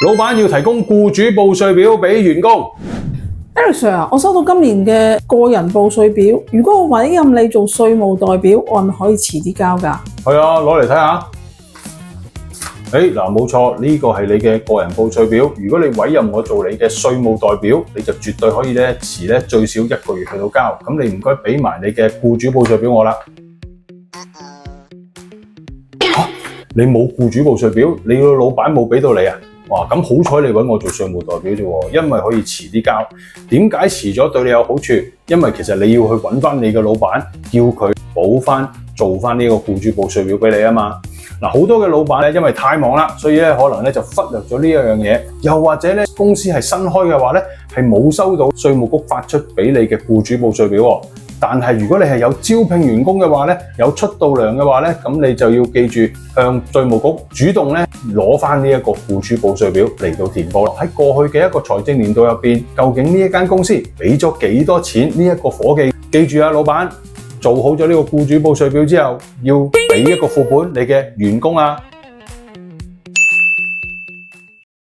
老闆要提供僱主報稅表俾員工。Eric Sir 啊，我收到今年嘅個人報稅表，如果我委任你做稅務代表，我係咪可以遲啲交㗎？係啊，攞嚟睇下。冇錯，呢個係你嘅個人報稅表。如果你委任我做你嘅稅務代表，你就絕對可以遲最少1個月去到交。咁你唔該俾埋你嘅僱主報稅表我啦。你冇僱主報稅表，你個老闆冇俾到你啊？哇，咁好彩你揾我做稅務代表啫喎，因為可以遲啲交。點解遲咗對你有好處？因為其實你要去揾翻你嘅老闆，叫佢補翻做翻呢個僱主報稅表俾你啊嘛。好多嘅老闆咧，因為太忙啦，所以可能就忽略咗呢一樣嘢。又或者公司係新開嘅話咧，係冇收到稅務局發出俾你嘅僱主報稅表喎。但係如果你係有招聘員工嘅話咧，有出到糧嘅話咧，咁你就要記住向稅務局主動攞翻呢一個僱主報稅表嚟到填報。喺過去嘅一個財政年度入邊，究竟呢一間公司俾咗幾多錢呢一個伙計？記住啊，老闆做好咗呢個僱主報稅表之後，要俾一個副本你嘅員工啊。